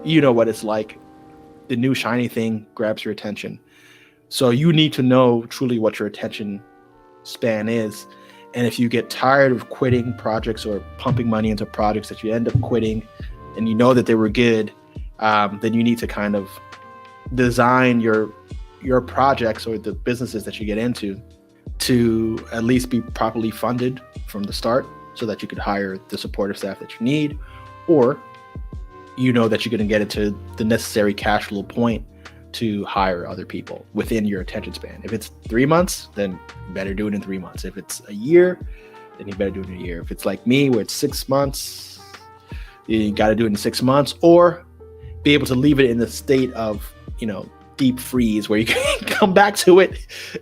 You know what it's like. The new shiny thing grabs your attention. So you need to know truly what your attention span is. And if you get tired of quitting projects or pumping money into projects that you end up quitting and you know that they were good, then you need to kind of design your projects or the businesses that you get into to at least be properly funded from the start so that you could hire the supportive staff that you need, or you know that you're going to get it to the necessary cash flow point to hire other people within your attention span. If it's 3 months, then you better do it in 3 months. If it's a year, then you better do it in a year. If it's like me, where it's 6 months, you got to do it in 6 months, or be able to leave it in the state of, deep freeze where you can come back to it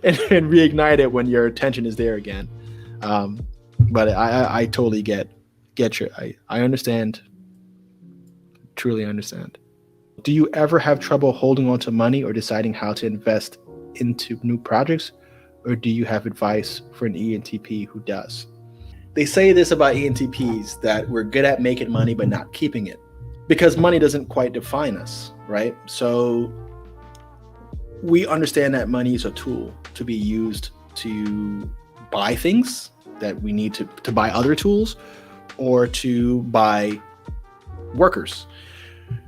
and reignite it when your attention is there again. But I totally get you. I understand. Truly understand. Do you ever have trouble holding on to money or deciding how to invest into new projects? Or do you have advice for an ENTP who does? They say this about ENTPs, that we're good at making money but not keeping it, because money doesn't quite define us, right? So we understand that money is a tool to be used to buy things that we need to buy other tools, or to buy workers.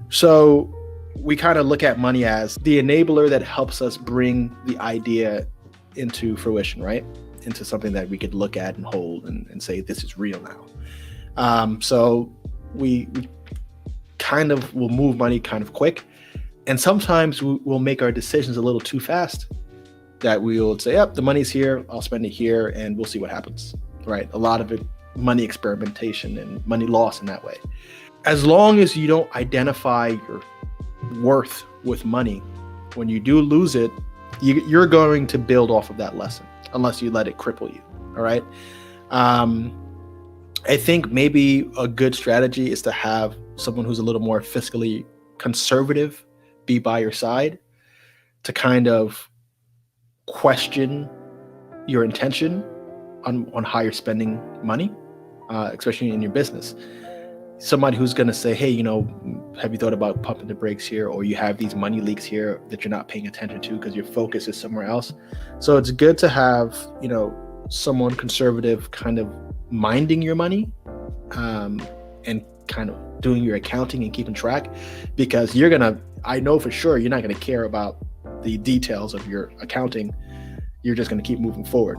So we kind of look at money as the enabler that helps us bring the idea into fruition, right? Into something that we could look at and hold and say, this is real now. So we kind of will move money kind of quick. And sometimes we'll make our decisions a little too fast, that we'll say, yep, the money's here, I'll spend it here, and we'll see what happens, right? A lot of it, money experimentation and money loss in that way. As long as you don't identify your worth with money, when you do lose it, you're going to build off of that lesson, unless you let it cripple you. All right. I think maybe a good strategy is to have someone who's a little more fiscally conservative be by your side, to kind of question your intention on how you're spending money, especially in your business. Somebody who's going to say, hey, have you thought about pumping the brakes here? Or you have these money leaks here that you're not paying attention to because your focus is somewhere else. So it's good to have, someone conservative kind of minding your money, and kind of doing your accounting and keeping track, because I know for sure you're not going to care about the details of your accounting. You're just going to keep moving forward.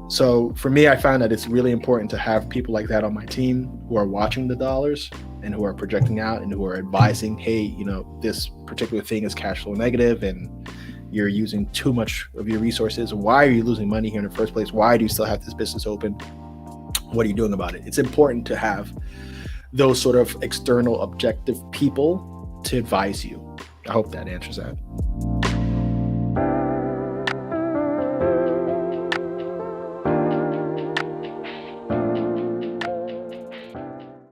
So for me, I found that it's really important to have people like that on my team who are watching the dollars and who are projecting out and who are advising, hey, this particular thing is cash flow negative and you're using too much of your resources. Why are you losing money here in the first place? Why do you still have this business open? What are you doing about it? It's important to have those sort of external objective people to advise you. I hope that answers that.